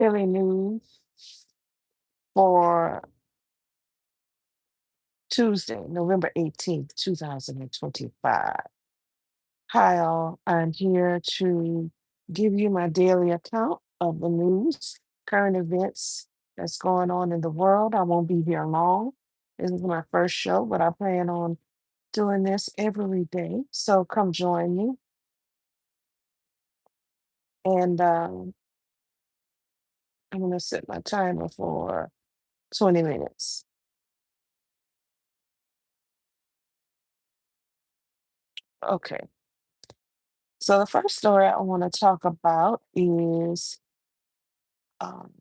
Philly news for Tuesday, November 18th, 2025. Hi, all. I'm here to give you my daily account of the news, current events that's going on in the world. I won't be here long. This is my first show, but I plan on doing this every day. So come join me. And I'm going to set my timer for 20 minutes. Okay. So the first story I want to talk about is um,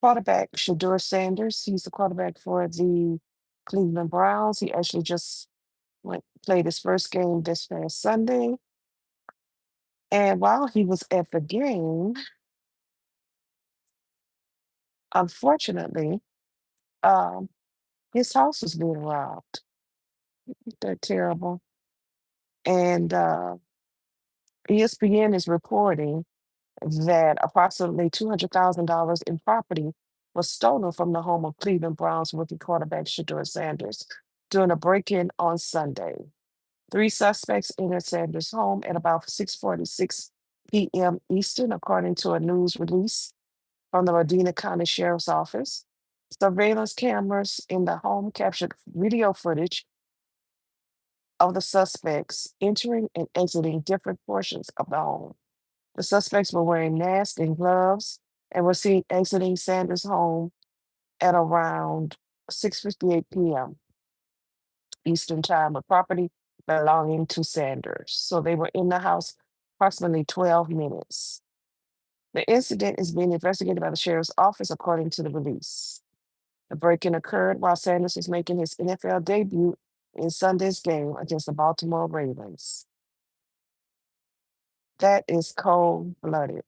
quarterback Shedeur Sanders. He's the quarterback for the Cleveland Browns. He actually just played his first game this past Sunday. And while he was at the game, unfortunately, um, his house was being robbed. They're terrible. And ESPN is reporting that approximately $200,000 in property was stolen from the home of Cleveland Browns rookie quarterback Shedeur Sanders during a break-in on Sunday. Three suspects entered Sanders' home at about 6:46 p.m. Eastern, according to a news release from the Medina County Sheriff's Office. Surveillance cameras in the home captured video footage of the suspects entering and exiting different portions of the home. The suspects were wearing masks and gloves and were seen exiting Sanders' home at around 6:58 p.m. Eastern Time with property belonging to Sanders. So they were in the house approximately 12 minutes. The incident is being investigated by the sheriff's office, according to the release. The break-in occurred while Sanders was making his NFL debut in Sunday's game against the Baltimore Ravens. That is cold-blooded.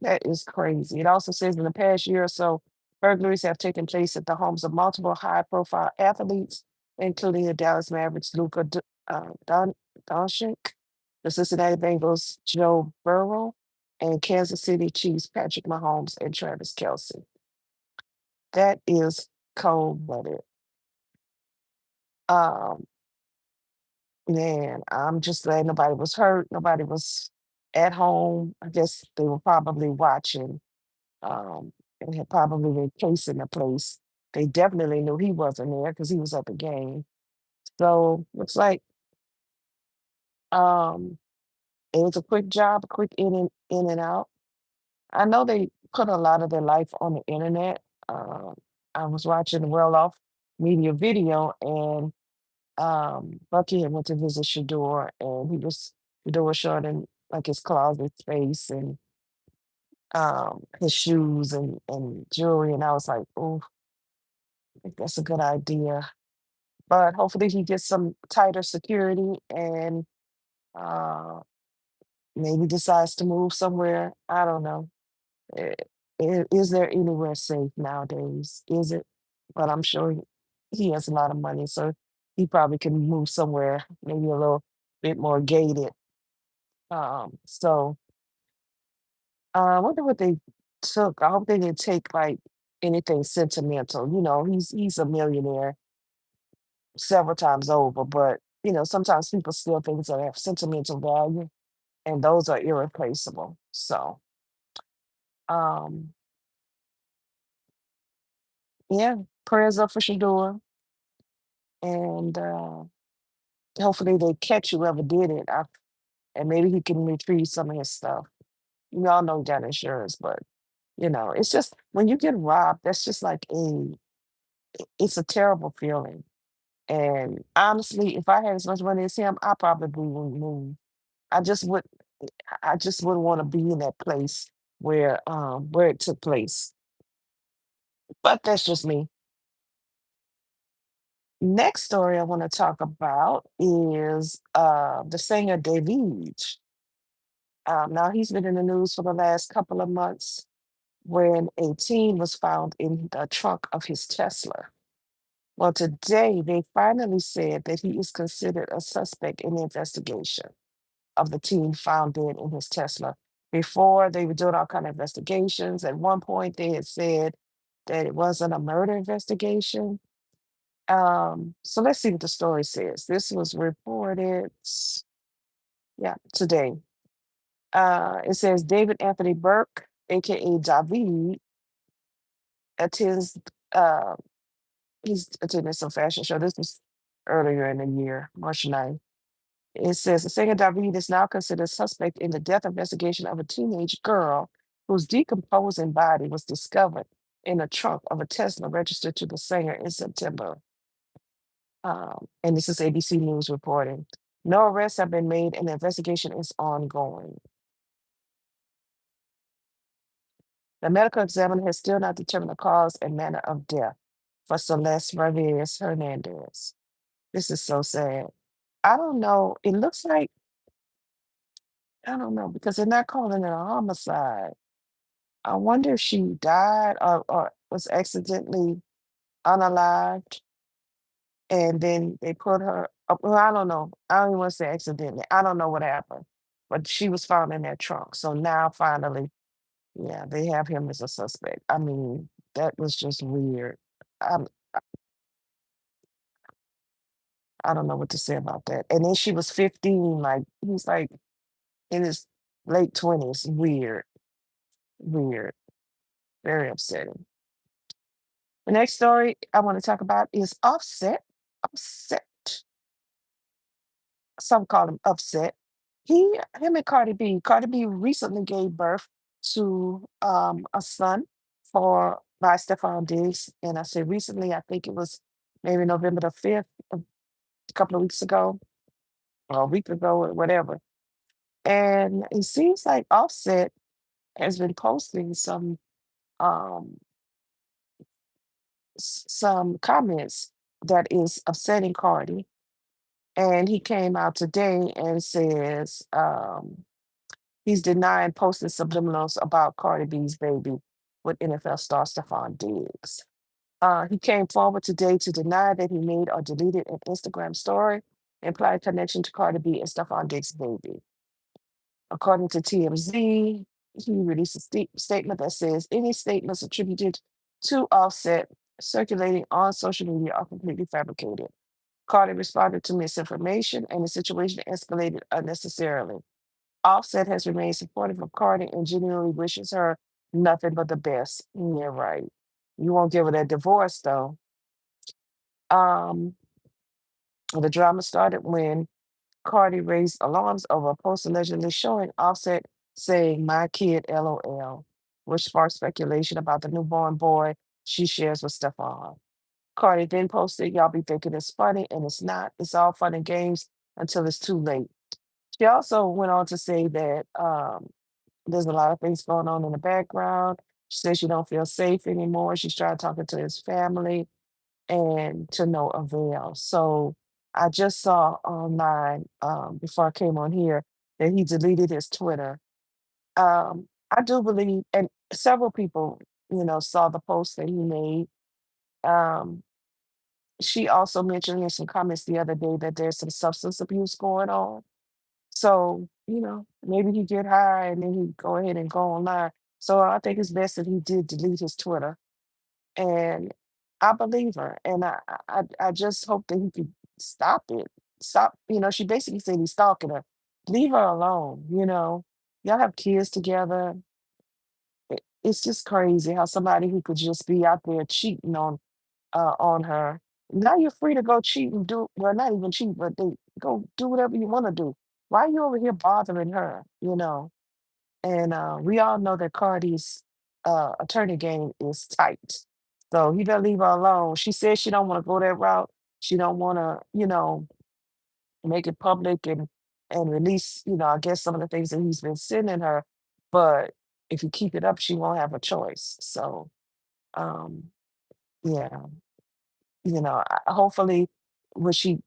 That is crazy. It also says in the past year or so, burglaries have taken place at the homes of multiple high-profile athletes, including the Dallas Mavericks' Doncic, the Cincinnati Bengals' Joe Burrow, and Kansas City Chiefs' Patrick Mahomes and Travis Kelsey. That is cold-blooded. Um, Man, I'm just glad nobody was hurt. Nobody was at home. I guess they were probably watching. Um, and had probably been casing the place. They definitely knew he wasn't there because he was at the game. So looks like um, it was a quick job, a quick in and out. I know they put a lot of their life on the internet. I was watching Well Off Media video, and Bucky had went to visit Shador, and Shador was showing him like his closet space and his shoes and jewelry, and I was like, oh, I think that's a good idea. But hopefully he gets some tighter security and uh, maybe decides to move somewhere. I don't know. Eh, Is there anywhere safe nowadays? Is it? But I'm sure he has a lot of money, so he probably can move somewhere maybe a little bit more gated. So I wonder what they took. I hope they didn't take like anything sentimental. He's a millionaire several times over, but sometimes people steal things that have sentimental value, and those are irreplaceable. So, um, yeah, prayers up for Shador, and hopefully they catch whoever did it, and maybe he can retrieve some of his stuff. We all know he got insurance, but it's just when you get robbed, that's just like it's a terrible feeling. And honestly, if I had as much money as him, I probably wouldn't move. I just would I just wouldn't want to be in that place where it took place. But that's just me. Next story I want to talk about is the singer David. Now he's been in the news for the last couple of months when a teen was found in the trunk of his Tesla. Well, today they finally said that he is considered a suspect in the investigation of the teen found dead in his Tesla Before they were doing all kind of investigations. At one point, they had said that it wasn't a murder investigation. So let's see what the story says. This was reported, yeah, today. It says David Anthony Burke, aka David, attends. Uh, he's attending some fashion show. This was earlier in the year, March 9th. It says the singer David is now considered suspect in the death investigation of a teenage girl whose decomposing body was discovered in the trunk of a Tesla registered to the singer in September. And this is ABC News reporting. No arrests have been made and the investigation is ongoing. The medical examiner has still not determined the cause and manner of death for Celeste Ramirez Hernandez. This is so sad. I don't know. It looks like, I don't know, because they're not calling it a homicide. I wonder if she died or was accidentally unalived and then they put her up. Well, I don't know. I don't even want to say accidentally. I don't know what happened. But she was found in that trunk. So now finally, yeah, they have him as a suspect. I mean, that was just weird. Um, I don't know what to say about that. And then she was 15, like he's like in his late 20s. Weird, weird, very upsetting. The next story I want to talk about is Offset. Upset. Some call him Upset. Him and Cardi B. Cardi B recently gave birth to a son for by Stephon Diggs. And I say recently, I think it was maybe November the 5th, a couple of weeks ago, or a week ago, or whatever. And it seems like Offset has been posting um some comments that is upsetting Cardi. And he came out today and says he's denying posting subliminals about Cardi B's baby with NFL star Stephon Diggs. He came forward today to deny that he made or deleted an Instagram story implied connection to Cardi B and Stephon Diggs' baby. According to TMZ, he released a statement that says any statements attributed to Offset circulating on social media are completely fabricated. Cardi responded to misinformation and the situation escalated unnecessarily. Offset has remained supportive of Cardi and genuinely wishes her nothing but the best. Yeah, right. You won't give her that divorce though. Um, the drama started when Cardi raised alarms over a post allegedly showing Offset saying "my kid," LOL, which sparked speculation about the newborn boy she shares with Stefan. Cardi then posted, "Y'all be thinking it's funny, and it's not. It's all fun and games until it's too late." She also went on to say that there's a lot of things going on in the background. She says she don't feel safe anymore. She's tried talking to his family and to no avail. So I just saw online before I came on here that he deleted his Twitter. I do believe, and several people, saw the post that he made. Um, she also mentioned in some comments the other day that there's some substance abuse going on. So, maybe he get high and then he go ahead and go online. So I think it's best that he did delete his Twitter. And I believe her. And I just hope that he could stop it. Stop, she basically said he's stalking her. Leave her alone, Y'all have kids together. It's just crazy how somebody who could just be out there cheating on her. Now you're free to go cheat and do well, not even cheat, but they go do whatever you want to do. Why are you over here bothering her? And we all know that Cardi's attorney game is tight. So you better leave her alone. She says she don't want to go that route. She don't want to, make it public and release, I guess some of the things that he's been sending her. But if you keep it up, she won't have a choice. So um, yeah, hopefully what she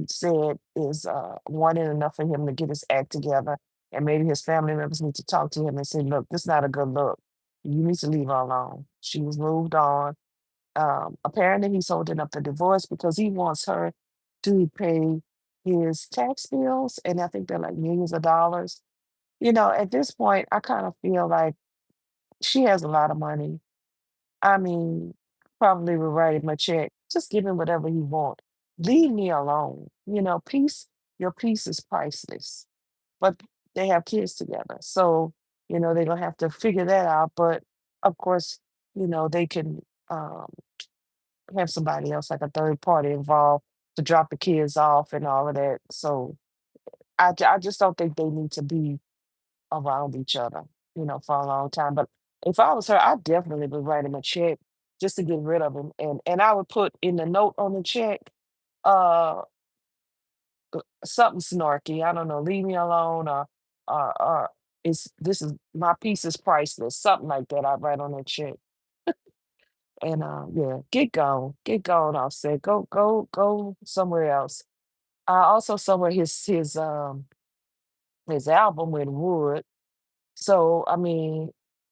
said is wanting enough for him to get his act together, and maybe his family members need to talk to him and say, "Look, this is not a good look. You need to leave her alone. She was moved on." Apparently, he's holding up the divorce because he wants her to pay his tax bills, and I think they're like millions of dollars. At this point, I kind of feel like she has a lot of money. I mean, probably will write him a check. Just give him whatever he want. Leave me alone. Your peace is priceless. But they have kids together. So, they're gonna have to figure that out. But of course, they can have somebody else, like a third party involved to drop the kids off and all of that. So I just don't think they need to be around each other, for a long time. But if I was her, I definitely would write him a check just to get rid of him. And I would put in the note on the check, uh something snarky. I don't know, leave me alone, or it's this is my piece is priceless, something like that. I write on that check. And yeah, get gone. I'll say go somewhere else. Also somewhere his album with Wood. So, I mean,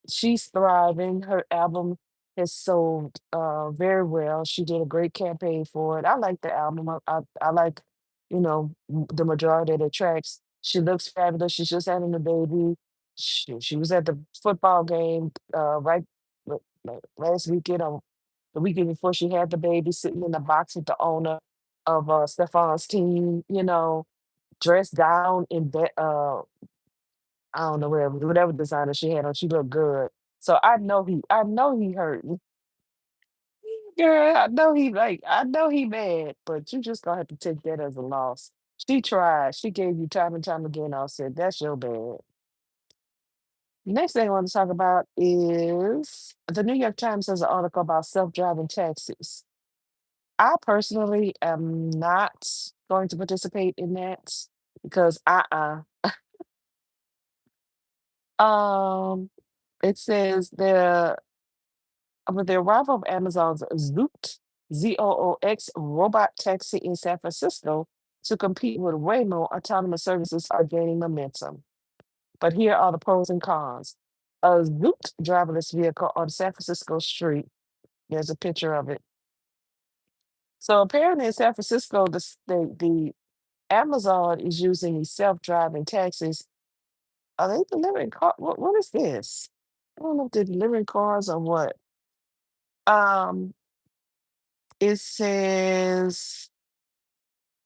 she's thriving. Her album has sold very well. She did a great campaign for it. I like the album. I like, the majority of the tracks. She looks fabulous. She's just having a baby. She was at the football game right last weekend, or the weekend before she had the baby, sitting in the box with the owner of Stefan's team, dressed down in bed. I don't know, whatever designer she had on, she looked good. So I know he hurting. Girl, I know he mad, but you just gonna have to take that as a loss. She tried. She gave you time and time again. I said, that's your bad. Next thing I want to talk about is the New York Times has an article about self-driving taxis. I personally am not going to participate in that because um it says with the arrival of Amazon's Zoox robot taxi in San Francisco to compete with Waymo, autonomous services are gaining momentum. But here are the pros and cons. A Zoox driverless vehicle on San Francisco street. There's a picture of it. So apparently in San Francisco, the Amazon is using these self-driving taxis. Are they delivering car? What is this? I don't know if they're delivering cars or what. Um, it says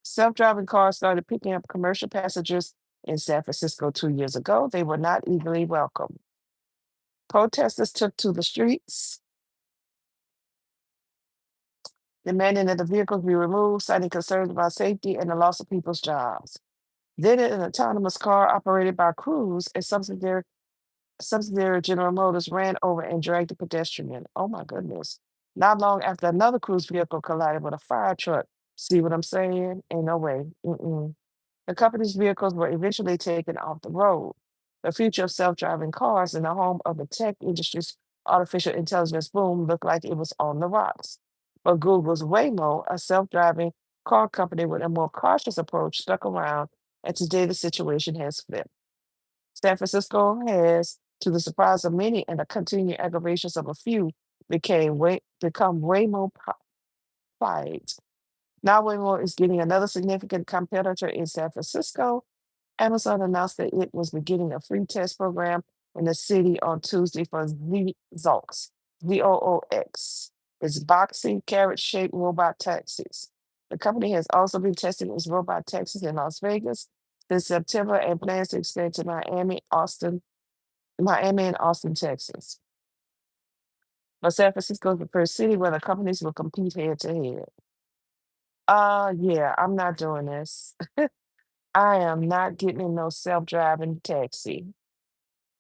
self-driving cars started picking up commercial passengers in San Francisco 2 years ago. They were not eagerly welcomed. Protesters took to the streets, demanding that the vehicles be removed, citing concerns about safety and the loss of people's jobs. Then an autonomous car operated by Cruise, a subsidiary of General Motors, ran over and dragged a pedestrian. Oh my goodness. Not long after another Cruise vehicle collided with a fire truck. See what I'm saying? Ain't no way. Mm-mm. The company's vehicles were eventually taken off the road. The future of self-driving cars in the home of the tech industry's artificial intelligence boom looked like it was on the rocks. But Google's Waymo, a self-driving car company with a more cautious approach, stuck around, and today the situation has flipped. San Francisco has, to the surprise of many and the continued aggravations of a few, become Waymo pride. Now Waymo is getting another significant competitor in San Francisco. Amazon announced that it was beginning a free test program in the city on Tuesday for Zoox. It's boxy, carrot-shaped robot taxis. The company has also been testing its robot taxis in Las Vegas since September and plans to expand to Miami and Austin, Texas. But San Francisco is the first city where the companies will compete head to head. Yeah, I'm not doing this. I am not getting in no self-driving taxi.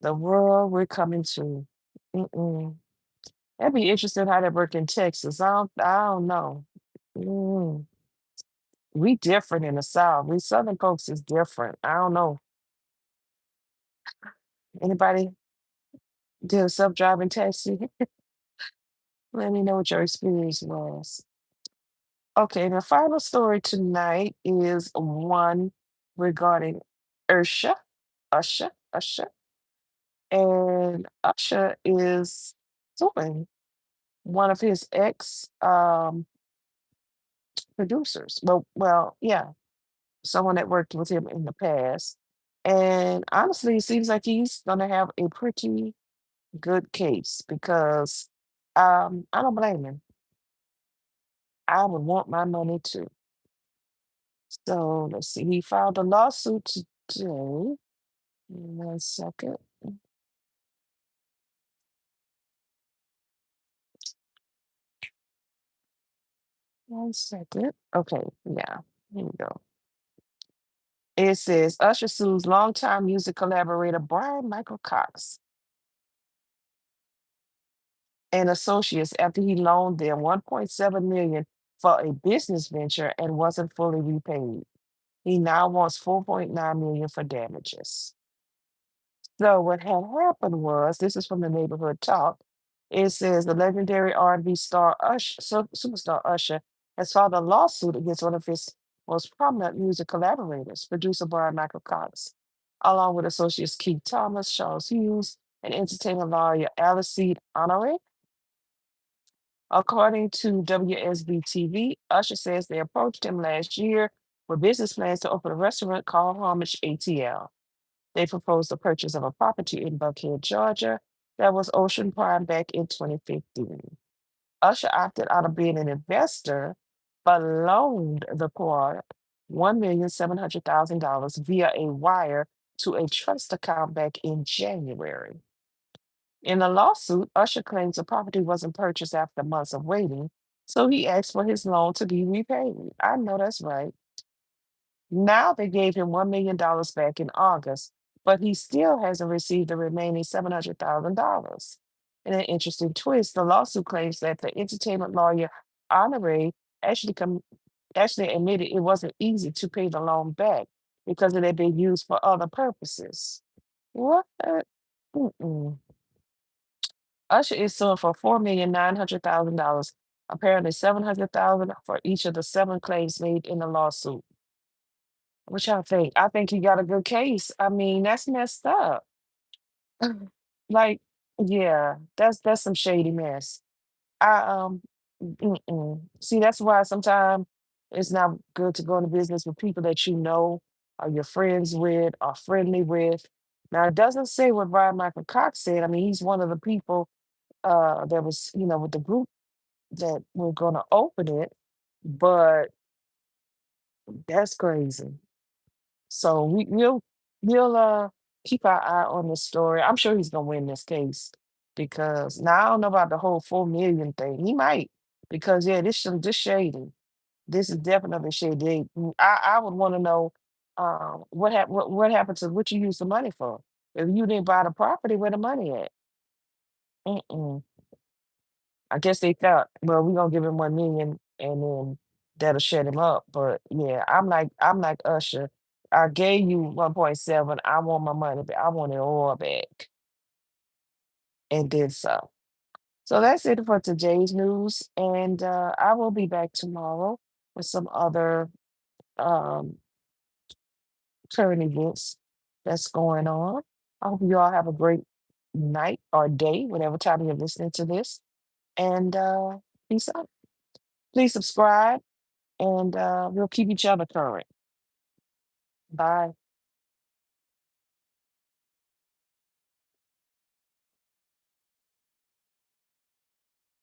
The world we're coming to. Mm-mm. That'd be interesting how that work in Texas. I don't know. Mm. We different in the South. We Southern folks is different. I don't know. Anybody did a self-driving taxi? Let me know what your experience was. Okay, the final story tonight is one regarding Ursha. Usher. And Usher is suing one of his ex producers. Yeah, someone that worked with him in the past. And honestly, it seems like he's gonna have a pretty good case because I don't blame him. I would want my money too. So let's see. He filed a lawsuit today. 1 second. 1 second. Okay, yeah. Here we go. It says Usher sues longtime music collaborator Brian Michael Cox and associates after he loaned them 1.7 million for a business venture and wasn't fully repaid. He now wants 4.9 million for damages. So what had happened was, this is from the Neighborhood Talk. It says the legendary R&B star Usher, superstar Usher, has filed a lawsuit against one of his most prominent music collaborators, producer Brian Michael Cox, along with associates Keith Thomas, Charles Hughes, and entertainment lawyer Alice Honore. According to WSB-TV, Usher says they approached him last year with business plans to open a restaurant called Homage ATL. They proposed the purchase of a property in Buckhead, Georgia, that was ocean prime back in 2015. Usher opted out of being an investor, but loaned the quad $1,700,000 via a wire to a trust account back in January. In the lawsuit, Usher claims the property wasn't purchased after months of waiting, so he asked for his loan to be repaid. I know that's right. Now they gave him $1 million back in August, but he still hasn't received the remaining $700,000. In an interesting twist, the lawsuit claims that the entertainment lawyer Honore actually actually admitted it wasn't easy to pay the loan back because it had been used for other purposes. What? Mm-mm. Usher is suing for $4,900,000, apparently 700,000 for each of the seven claims made in the lawsuit. What y'all think? I think he got a good case. I mean, that's messed up. Like, yeah, that's some shady mess. I See, that's why sometimes it's not good to go into business with people that you know or you're friends with or friendly with. Now, it doesn't say what Brian Michael Cox said. I mean, he's one of the people that was, with the group that were gonna open it, but that's crazy. So we'll keep our eye on this story. I'm sure he's gonna win this case because now I don't know about the whole 4 million thing. He might because yeah, this shady. This is definitely shady. I would want to know what happened to what you used the money for. If you didn't buy the property, where the money at? Mm-mm. I guess they thought, well, we're gonna give him 1 million and then that'll shut him up. But yeah, I'm like Usher. I gave you 1.7. I want my money back. I want it all back. And did so. So that's it for today's news. And I will be back tomorrow with some other um current events that's going on. I hope you all have a great night or day, whatever time you're listening to this. And peace out. Please subscribe and we'll keep each other current. Bye.